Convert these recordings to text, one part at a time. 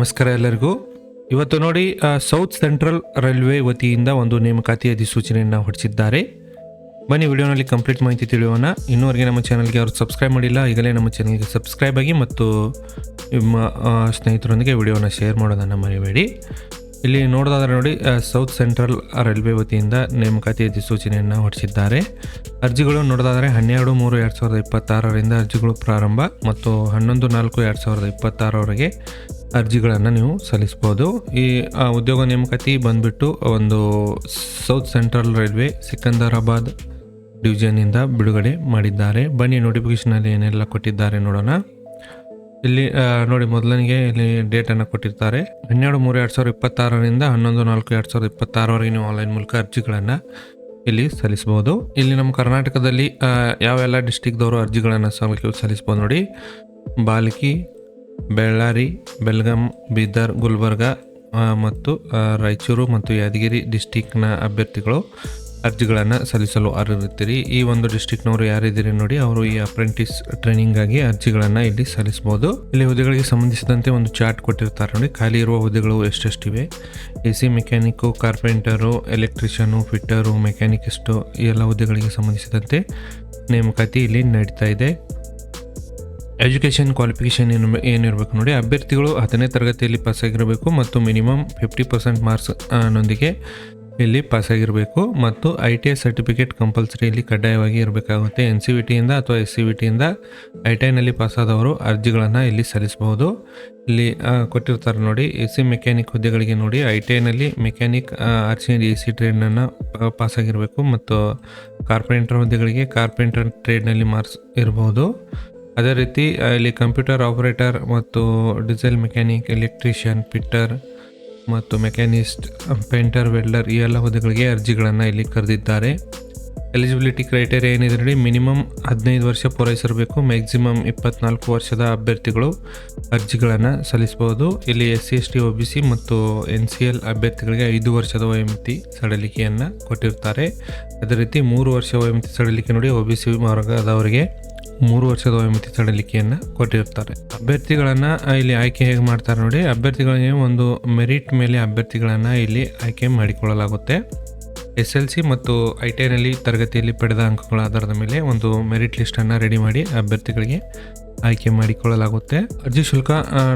ನಮಸ್ಕಾರ ಎಲ್ಲರಿಗೂ. ಇವತ್ತು ನೋಡಿ ಸೌತ್ ಸೆಂಟ್ರಲ್ ರೈಲ್ವೆ ವತಿಯಿಂದ ಒಂದು ನೇಮಕಾತಿ ಅಧಿಸೂಚನೆಯನ್ನು ಹೊರಡಿಸಿದ್ದಾರೆ. ಬನ್ನಿ ವಿಡಿಯೋನಲ್ಲಿ ಕಂಪ್ಲೀಟ್ ಮಾಹಿತಿ ತಿಳಿಯೋಣ. ಇನ್ನೂವರೆಗೆ ನಮ್ಮ ಚಾನಲ್ಗೆ ಅವರು ಸಬ್ಸ್ಕ್ರೈಬ್ ಮಾಡಿಲ್ಲ, ಈಗಲೇ ನಮ್ಮ ಚಾನಲ್ಗೆ ಸಬ್ಸ್ಕ್ರೈಬ್ ಆಗಿ ಮತ್ತು ನಿಮ್ಮ ಸ್ನೇಹಿತರೊಂದಿಗೆ ವಿಡಿಯೋನ ಶೇರ್ ಮಾಡೋದನ್ನು ಮರೆಯಬೇಡಿ. ಇಲ್ಲಿ ನೋಡೋದಾದ್ರೆ ನೋಡಿ, ಸೌತ್ ಸೆಂಟ್ರಲ್ ರೈಲ್ವೆ ವತಿಯಿಂದ ನೇಮಕಾತಿ ಅಧಿಸೂಚನೆಯನ್ನು ಹೊರಡಿಸಿದ್ದಾರೆ. ಅರ್ಜಿಗಳು ನೋಡೋದಾದರೆ 12/3/2026 ಅರ್ಜಿಗಳು ಪ್ರಾರಂಭ ಮತ್ತು 11/4/2026 ಅರ್ಜಿಗಳನ್ನು ನೀವು ಸಲ್ಲಿಸ್ಬೋದು. ಈ ಉದ್ಯೋಗ ನೇಮಕಾತಿ ಬಂದುಬಿಟ್ಟು ಒಂದು ಸೌತ್ ಸೆಂಟ್ರಲ್ ರೈಲ್ವೆ ಸಿಕಂದರಾಬಾದ್ ಡಿವಿಷನ್ನಿಂದ ಬಿಡುಗಡೆ ಮಾಡಿದ್ದಾರೆ. ಬನ್ನಿ ನೋಟಿಫಿಕೇಷನಲ್ಲಿ ಏನೆಲ್ಲ ಕೊಟ್ಟಿದ್ದಾರೆ ನೋಡೋಣ. ಇಲ್ಲಿ ನೋಡಿ, ಮೊದಲನಿಗೆ ಇಲ್ಲಿ ಡೇಟನ್ನು ಕೊಟ್ಟಿರ್ತಾರೆ. 12/3/2026 11/4/2026 ನೀವು ಆನ್ಲೈನ್ ಮೂಲಕ ಅರ್ಜಿಗಳನ್ನು ಇಲ್ಲಿ ಸಲ್ಲಿಸ್ಬೋದು. ಇಲ್ಲಿ ನಮ್ಮ ಕರ್ನಾಟಕದಲ್ಲಿ ಯಾವೆಲ್ಲ ಡಿಸ್ಟಿಕ್ದವರು ಅರ್ಜಿಗಳನ್ನು ಸಲ್ಲಿಸ್ಬೋದು ನೋಡಿ. ಬಾಲ್ಕಿ, ಬೆಳ್ಳಾರಿ, ಬೆಳಗಾಂ, ಬೀದರ್, ಗುಲ್ಬರ್ಗ ಮತ್ತು ರಾಯಚೂರು ಮತ್ತು ಯಾದಗಿರಿ ಡಿಸ್ಟಿಕ್ನ ಅಭ್ಯರ್ಥಿಗಳು ಅರ್ಜಿಗಳನ್ನು ಸಲ್ಲಿಸಲು ಅರ್ಹರಿರ್ತೀರಿ. ಈ ಒಂದು ಡಿಸ್ಟಿಕ್ನವರು ಯಾರಿದ್ದೀರಿ ನೋಡಿ, ಅವರು ಈ ಅಪ್ರೆಂಟಿಸ್ ಟ್ರೈನಿಂಗಾಗಿ ಅರ್ಜಿಗಳನ್ನು ಇಲ್ಲಿ ಸಲ್ಲಿಸಬಹುದು. ಇಲ್ಲಿ ಹುದ್ದೆಗಳಿಗೆ ಸಂಬಂಧಿಸಿದಂತೆ ಒಂದು ಚಾರ್ಟ್ ಕೊಟ್ಟಿರ್ತಾರೆ ನೋಡಿ. ಖಾಲಿ ಇರುವ ಹುದ್ದೆಗಳು ಎಷ್ಟೆಷ್ಟಿವೆ, AC ಮೆಕ್ಯಾನಿಕ್ಕು, ಕಾರ್ಪೆಂಟರು, ಎಲೆಕ್ಟ್ರಿಷಿಯನು, ಫಿಟ್ಟರು, ಮೆಕ್ಯಾನಿಕಿಸ್ಟು, ಈ ಎಲ್ಲ ಹುದ್ದೆಗಳಿಗೆ ಸಂಬಂಧಿಸಿದಂತೆ ನೇಮಕಾತಿ ಇಲ್ಲಿ ನಡೀತಾ ಇದೆ. ಎಜುಕೇಷನ್ ಕ್ವಾಲಿಫಿಕೇಷನ್ ಏನಿರಬೇಕು ನೋಡಿ, ಅಭ್ಯರ್ಥಿಗಳು 10ನೇ ತರಗತಿಯಲ್ಲಿ ಪಾಸಾಗಿರಬೇಕು ಮತ್ತು ಮಿನಿಮಮ್ 50% ಮಾರ್ಕ್ಸ್ ನೊಂದಿಗೆ ಇಲ್ಲಿ ಪಾಸಾಗಿರಬೇಕು ಮತ್ತು ITI ಸರ್ಟಿಫಿಕೇಟ್ ಕಂಪಲ್ಸರಿ ಇಲ್ಲಿ ಕಡ್ಡಾಯವಾಗಿ ಇರಬೇಕಾಗುತ್ತೆ. NCVTಯಿಂದ ಅಥವಾ SCVTಯಿಂದ ITIನಲ್ಲಿ ಪಾಸಾದವರು ಅರ್ಜಿಗಳನ್ನು ಇಲ್ಲಿ ಸಲ್ಲಿಸಬಹುದು. ಇಲ್ಲಿ ಕೊಟ್ಟಿರ್ತಾರೆ ನೋಡಿ, AC ಮೆಕ್ಯಾನಿಕ್ ಹುದ್ದೆಗಳಿಗೆ ನೋಡಿ, ITIನಲ್ಲಿ ಮೆಕ್ಯಾನಿಕ್ RC AC ಟ್ರೇಡ್ನನ್ನು ಪಾಸಾಗಿರಬೇಕು ಮತ್ತು ಕಾರ್ಪೆಂಟರ್ ಹುದ್ದೆಗಳಿಗೆ ಕಾರ್ಪೆಂಟರ್ ಟ್ರೇಡ್ನಲ್ಲಿ ಮಾರ್ಕ್ಸ್ ಇರಬಹುದು. ಅದೇ ರೀತಿ ಇಲ್ಲಿ ಕಂಪ್ಯೂಟರ್ ಆಪರೇಟರ್ ಮತ್ತು ಡೀಸೆಲ್ ಮೆಕ್ಯಾನಿಕ್, ಎಲೆಕ್ಟ್ರಿಷಿಯನ್, ಫಿಟ್ಟರ್ ಮತ್ತು ಮೆಕ್ಯಾನಿಸ್ಟ್, ಪೇಂಟರ್, ವೆಲ್ಡರ್, ಈ ಎಲ್ಲ ಹುದ್ದೆಗಳಿಗೆ ಅರ್ಜಿಗಳನ್ನು ಇಲ್ಲಿ ಕರೆದಿದ್ದಾರೆ. ಎಲಿಜಿಬಿಲಿಟಿ ಕ್ರೈಟೇರಿಯಾ ಏನಿದೆ ನೋಡಿ, ಮಿನಿಮಮ್ 15 ವರ್ಷ ಪೂರೈಸಿರಬೇಕು, ಮ್ಯಾಕ್ಸಿಮಮ್ 24 ವರ್ಷದ ಅಭ್ಯರ್ಥಿಗಳು ಅರ್ಜಿಗಳನ್ನು ಸಲ್ಲಿಸಬಹುದು. ಇಲ್ಲಿ SC ST OBC ಮತ್ತು NCL ಅಭ್ಯರ್ಥಿಗಳಿಗೆ 5 ವರ್ಷದ ವಯೋಮಿತಿ ಸಡಿಲಿಕೆಯನ್ನು ಕೊಟ್ಟಿರ್ತಾರೆ. ಅದೇ ರೀತಿ 3 ವರ್ಷ ವಯೋಮಿತಿ ಸಡಿಲಿಕೆ ನೋಡಿ, OBC ವರ್ಗದವರಿಗೆ 3 ವರ್ಷದ ವಯೋಮಿತಿ ಸಡಿಲಿಕೆಯನ್ನು ಕೊಟ್ಟಿರ್ತಾರೆ. ಅಭ್ಯರ್ಥಿಗಳನ್ನು ಇಲ್ಲಿ ಆಯ್ಕೆ ಹೇಗೆ ಮಾಡ್ತಾರೆ ನೋಡಿ, ಅಭ್ಯರ್ಥಿಗಳಿಗೆ ಒಂದು ಮೆರಿಟ್ ಮೇಲೆ ಅಭ್ಯರ್ಥಿಗಳನ್ನು ಇಲ್ಲಿ ಆಯ್ಕೆ ಮಾಡಿಕೊಳ್ಳಲಾಗುತ್ತೆ. SLC ಮತ್ತು ITIನಲ್ಲಿ ತರಗತಿಯಲ್ಲಿ ಪಡೆದ ಅಂಕಗಳ ಆಧಾರದ ಮೇಲೆ ಒಂದು ಮೆರಿಟ್ ಲಿಸ್ಟನ್ನು ರೆಡಿ ಮಾಡಿ ಅಭ್ಯರ್ಥಿಗಳಿಗೆ ಆಯ್ಕೆ ಮಾಡಿಕೊಳ್ಳಲಾಗುತ್ತೆ. ಅರ್ಜಿ ಶುಲ್ಕ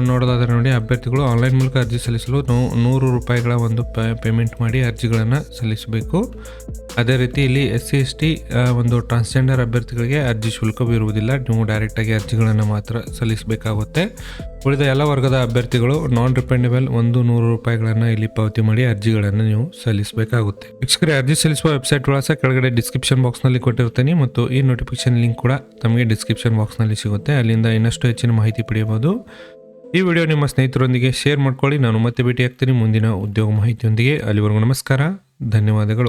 ನೋಡೋದಾದರೆ ನೋಡಿ, ಅಭ್ಯರ್ಥಿಗಳು ಆನ್ಲೈನ್ ಮೂಲಕ ಅರ್ಜಿ ಸಲ್ಲಿಸಲು ₹100 ಒಂದು ಪೇಮೆಂಟ್ ಮಾಡಿ ಅರ್ಜಿಗಳನ್ನು ಸಲ್ಲಿಸಬೇಕು. ಅದೇ ರೀತಿ ಇಲ್ಲಿ SC ST ಒಂದು ಟ್ರಾನ್ಸ್ಜೆಂಡರ್ ಅಭ್ಯರ್ಥಿಗಳಿಗೆ ಅರ್ಜಿ ಶುಲ್ಕವಿರುವುದಿಲ್ಲ, ನೀವು ಡೈರೆಕ್ಟಾಗಿ ಅರ್ಜಿಗಳನ್ನು ಮಾತ್ರ ಸಲ್ಲಿಸಬೇಕಾಗುತ್ತೆ. ಉಳಿದ ಎಲ್ಲ ವರ್ಗದ ಅಭ್ಯರ್ಥಿಗಳು ನಾನ್ ರಿಫಂಡೇಬಲ್ ₹100 ಇಲ್ಲಿ ಪಾವತಿ ಮಾಡಿ ಅರ್ಜಿಗಳನ್ನು ನೀವು ಸಲ್ಲಿಸಬೇಕಾಗುತ್ತೆ. ವೀಕ್ಷಕರೇ, ಅರ್ಜಿ ಸಲ್ಲಿಸುವ ವೆಬ್ಸೈಟ್ ವಿಳಾಸ ಕೆಳಗಡೆ ಡಿಸ್ಕ್ರಿಪ್ಷನ್ ಬಾಕ್ಸ್ನಲ್ಲಿ ಕೊಟ್ಟಿರ್ತೀನಿ ಮತ್ತು ಈ ನೋಟಿಫಿಕೇಶನ್ ಲಿಂಕ್ ಕೂಡ ತಮಗೆ ಡಿಸ್ಕ್ರಿಪ್ಷನ್ ಬಾಕ್ಸ್ನಲ್ಲಿ ಸಿಗುತ್ತೆ. ಅಲ್ಲಿಂದ ಇನ್ನಷ್ಟು ಹೆಚ್ಚಿನ ಮಾಹಿತಿ ಪಡೆಯಬಹುದು. ಈ ವಿಡಿಯೋ ನಿಮ್ಮ ಸ್ನೇಹಿತರೊಂದಿಗೆ ಶೇರ್ ಮಾಡ್ಕೊಳ್ಳಿ. ನಾನು ಮತ್ತೆ ಭೇಟಿ ಆಗ್ತೀನಿ ಮುಂದಿನ ಉದ್ಯೋಗ ಮಾಹಿತಿಯೊಂದಿಗೆ. ಅಲ್ಲಿವರೆಗೂ ನಮಸ್ಕಾರ, ಧನ್ಯವಾದಗಳು.